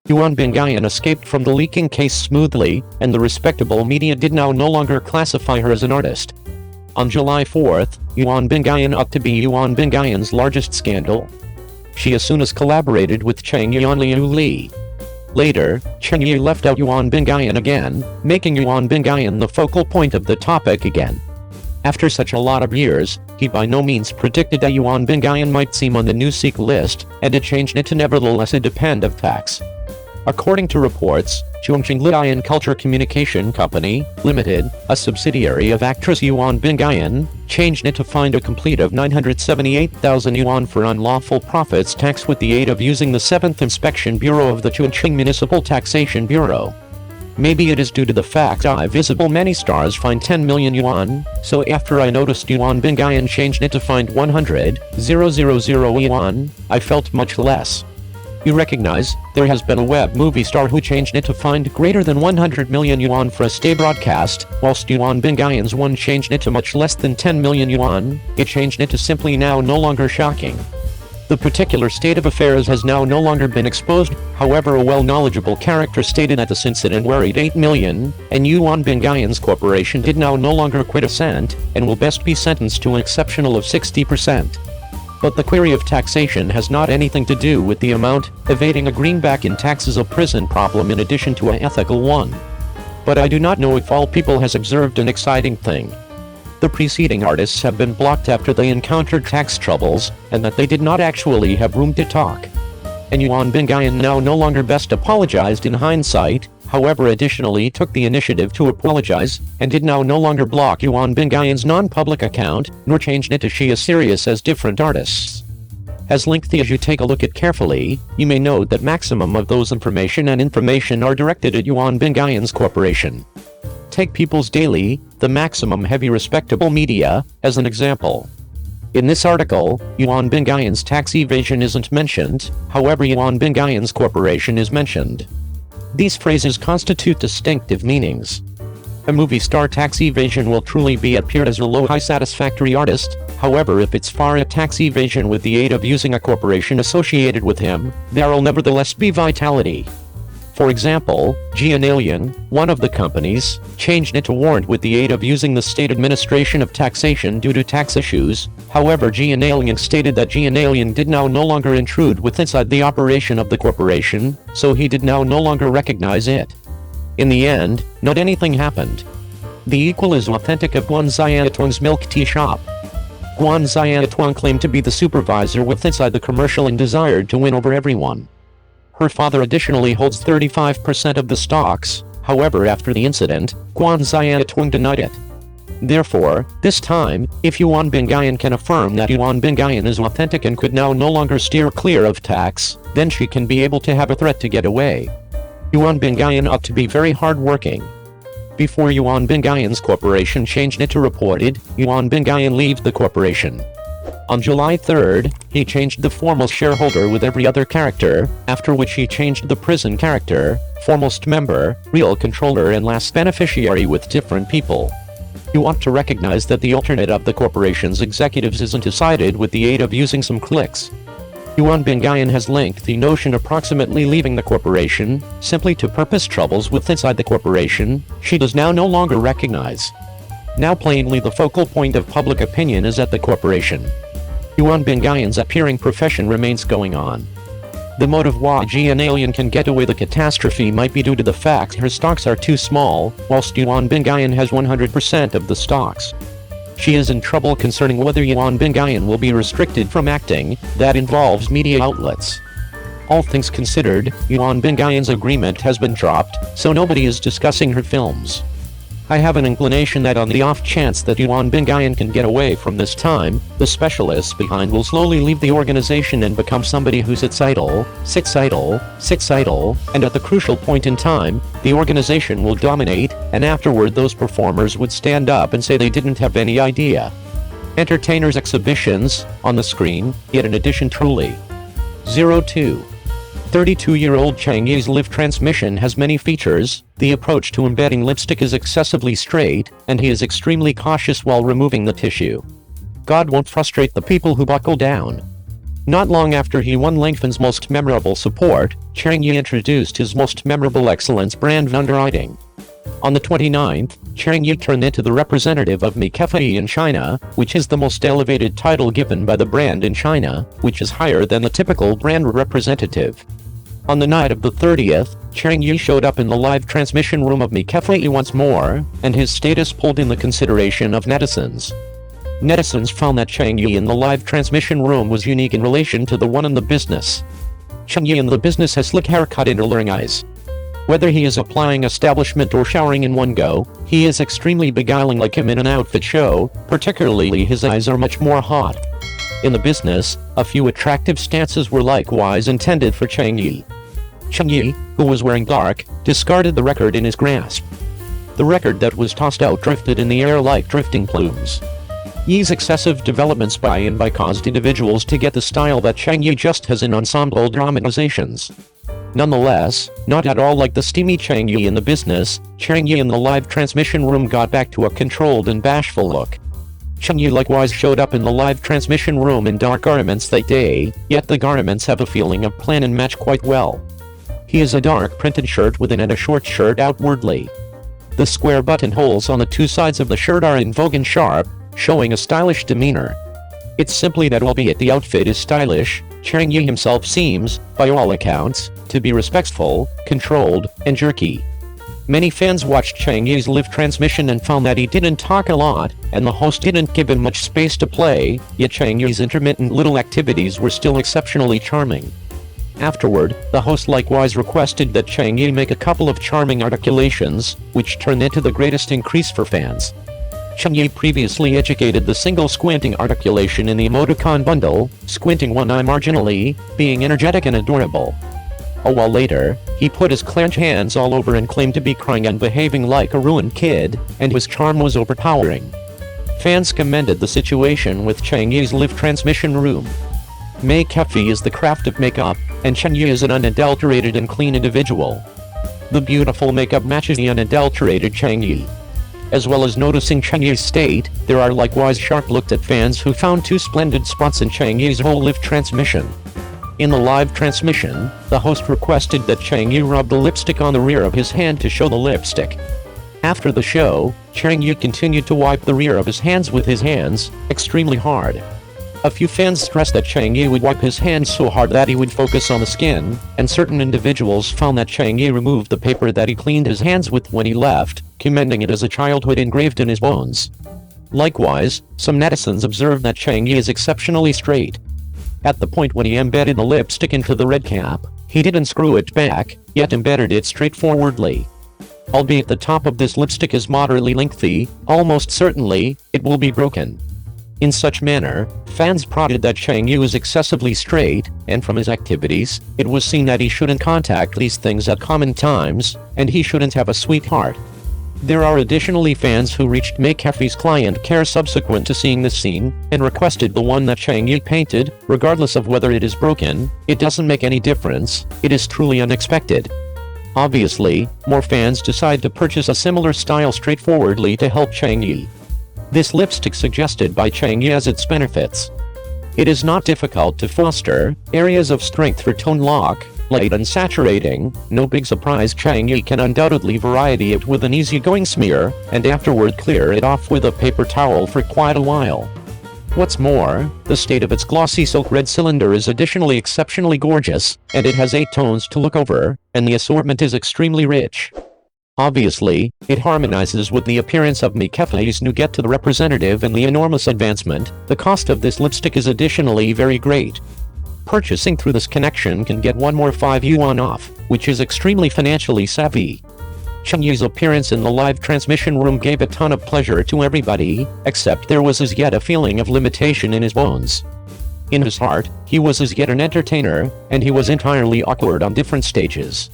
Yuan Bingyan escaped from the leaking case smoothly, and the respectable media did now no longer classify her as an artist. On July 4th, Yuan Bingyan up to be Yuan Bingyan's largest scandal. She as soon as collaborated with Cheng Yi on Liu Li. Later, Cheng Yi left out Yuan Bingyan again, making Yuan Bingyan the focal point of the topic again. After such a lot of years, he by no means predicted that Yuan Bingyan might seem on the newsseek list, and it changed it to nevertheless independent of tax. According to reports, Zhongqing Culture Communication Company, Limited, a subsidiary of actress Yuan Bingyan, changed it to find a complete of 978,000 yuan for unlawful profits tax with the aid of using the 7th Inspection Bureau of the Chongqing Municipal Taxation Bureau. Maybe it is due to the fact I visible many stars find 10 million yuan, so after I noticed Yuan Bingyan changed it to find 100,000 yuan, I felt much less. You recognize, there has been a web movie star who changed it to find greater than 100 million yuan for a stay broadcast, whilst Yuan Bingyan's one changed it to much less than 10 million yuan, it changed it to simply now no longer shocking. The particular state of affairs has now no longer been exposed, however a well-knowledgeable character stated that this incident worried 8 million, and Yuan Bingyan's corporation did now no longer quit a cent, and will best be sentenced to an exceptional of 60%. But the query of taxation has not anything to do with the amount. Evading a greenback in tax is a prison problem in addition to an ethical one. But I do not know if all people has observed an exciting thing. The preceding artists have been blocked after they encountered tax troubles, and that they did not actually have room to talk. And Yuan Bingyan now no longer best apologized in hindsight, however additionally took the initiative to apologize, and did now no longer block Yuan Bingyan's non-public account, nor changed it to she as serious as different artists. As lengthy as you take a look at carefully, you may note that maximum of those information are directed at Yuan Bingyan's corporation. Take People's Daily, the maximum heavy respectable media, as an example. In this article, Yuan Bingyan's tax evasion isn't mentioned, however Yuan Bingyan's corporation is mentioned. These phrases constitute distinctive meanings. A movie star tax evasion will truly be appeared as a low-high satisfactory artist, however if it's far a tax evasion with the aid of using a corporation associated with him, there'll nevertheless be vitality. For example, Jianalian, one of the companies, changed it to warrant with the aid of using the State Administration of Taxation due to tax issues, however Jianalian stated that Jianalian did now no longer intrude with inside the operation of the corporation, so he did now no longer recognize it. In the end, not anything happened. The equal is authentic of Guan Xiaotuang's milk tea shop. Guan Xiaotuang claimed to be the supervisor with inside the commercial and desired to win over everyone. Her father additionally holds 35% of the stocks, however after the incident, Guan Xiaotuang denied it. Therefore, this time, if Yuan Bingyan can affirm that Yuan Bingyan is authentic and could now no longer steer clear of tax, then she can be able to have a threat to get away. Yuan Bingyan ought to be very hard-working. Before Yuan Bingyan's corporation changed it to reported, Yuan Bingyan leave the corporation. On July 3rd, he changed the foremost shareholder with every other character, after which he changed the prison character, foremost member, real controller and last beneficiary with different people. You ought to recognize that the alternate of the corporation's executives isn't decided with the aid of using some clicks. Yuan Bingyan has linked the notion approximately leaving the corporation, simply to purpose troubles with inside the corporation, she does now no longer recognize. Now plainly the focal point of public opinion is at the corporation. Yuan Bingyan's appearing profession remains going on. The motive why Jianalian can get away the catastrophe might be due to the fact her stocks are too small, whilst Yuan Bingyan has 100% of the stocks. She is in trouble concerning whether Yuan Bingyan will be restricted from acting, that involves media outlets. All things considered, Yuan Bingyan's agreement has been dropped, so nobody is discussing her films. I have an inclination that on the off chance that Yuan Bingyan can get away from this time, the specialists behind will slowly leave the organization and become somebody who sits idle, and at the crucial point in time, the organization will dominate, and afterward those performers would stand up and say they didn't have any idea. Entertainers' exhibitions, on the screen, yet in addition truly. 02. 32-year-old Cheng Yi's live transmission has many features. The approach to embedding lipstick is excessively straight, and he is extremely cautious while removing the tissue. God won't frustrate the people who buckle down. Not long after he won Langfen's most memorable support, Cheng Yi introduced his most memorable excellence brand of underwriting. On the 29th, Cheng Yi turned into the representative of McAfee in China, which is the most elevated title given by the brand in China, which is higher than the typical brand representative. On the night of the 30th, Cheng Yi showed up in the live transmission room of McAfee once more, and his status pulled in the consideration of netizens. Netizens found that Cheng Yi in the live transmission room was unique in relation to the one in the business. Cheng Yi in the business has slick haircut and alluring eyes. Whether he is applying establishment or showering in one go, he is extremely beguiling like him in an outfit show, particularly his eyes are much more hot. In the business, a few attractive stances were likewise intended for Cheng Yi. Cheng Yi, who was wearing dark, discarded the record in his grasp. The record that was tossed out drifted in the air like drifting plumes. Yi's excessive developments by and by caused individuals to get the style that Cheng Yi just has in ensemble dramatizations. Nonetheless, not at all like the steamy Cheng Yi in the business, Cheng Yi in the live transmission room got back to a controlled and bashful look. Cheng Yi likewise showed up in the live transmission room in dark garments that day, yet the garments have a feeling of plan and match quite well. He is a dark printed shirt within and a short shirt outwardly. The square buttonholes on the two sides of the shirt are in vogue and sharp, showing a stylish demeanor. It's simply that albeit the outfit is stylish, Cheng Yi himself seems, by all accounts, to be respectful, controlled, and jerky. Many fans watched Cheng Yi's live transmission and found that he didn't talk a lot, and the host didn't give him much space to play, yet Cheng Yi's intermittent little activities were still exceptionally charming. Afterward, the host likewise requested that Cheng Yi make a couple of charming articulations, which turned into the greatest increase for fans. Cheng Yi previously educated the single squinting articulation in the emoticon bundle, squinting one eye marginally, being energetic and adorable. A while later, he put his clenched hands all over and claimed to be crying and behaving like a ruined kid, and his charm was overpowering. Fans commended the situation with Cheng Yi's live transmission room. McAfee is the craft of makeup, and Cheng Yi is an unadulterated and clean individual. The beautiful makeup matches the unadulterated Cheng Yi. As well as noticing Cheng Yi's state, there are likewise sharp-looked at fans who found two splendid spots in Cheng Yi's whole live transmission. In the live transmission, the host requested that Cheng Yi rub the lipstick on the rear of his hand to show the lipstick. After the show, Cheng Yi continued to wipe the rear of his hands with his hands, extremely hard. A few fans stressed that Cheng Yi would wipe his hands so hard that he would focus on the skin, and certain individuals found that Cheng Yi removed the paper that he cleaned his hands with when he left, commending it as a childhood engraved in his bones. Likewise, some netizens observed that Cheng Yi is exceptionally straight. At the point when he embedded the lipstick into the red cap, he didn't screw it back, yet embedded it straightforwardly. Albeit the top of this lipstick is moderately lengthy, almost certainly, it will be broken. In such manner, fans prodded that Cheng Yi was excessively straight, and from his activities, it was seen that he shouldn't contact these things at common times, and he shouldn't have a sweetheart. There are additionally fans who reached McAfee's client care subsequent to seeing this scene, and requested the one that Cheng Yi painted, regardless of whether it is broken, it doesn't make any difference, it is truly unexpected. Obviously, more fans decide to purchase a similar style straightforwardly to help Cheng Yi. This lipstick suggested by Cheng Yi has its benefits. It is not difficult to foster areas of strength for tone lock, light and saturating. No big surprise, Cheng Yi can undoubtedly variety it with an easygoing smear, and afterward clear it off with a paper towel for quite a while. What's more, the state of its glossy silk red cylinder is additionally exceptionally gorgeous, and it has 8 tones to look over, and the assortment is extremely rich. Obviously, it harmonizes with the appearance of McAfee's nougat to the representative and the enormous advancement. The cost of this lipstick is additionally very great. Purchasing through this connection can get one more 5 yuan off, which is extremely financially savvy. Cheng Yi's appearance in the live transmission room gave a ton of pleasure to everybody, except there was as yet a feeling of limitation in his bones. In his heart, he was as yet an entertainer, and he was entirely awkward on different stages.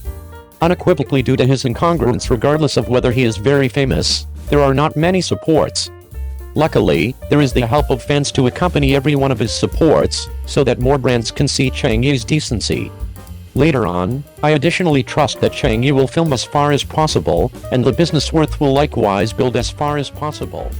Unequivocally due to his incongruence regardless of whether he is very famous, there are not many supports. Luckily, there is the help of fans to accompany every one of his supports, so that more brands can see Cheng Yi's decency. Later on, I additionally trust that Cheng Yi will film as far as possible, and the business worth will likewise build as far as possible.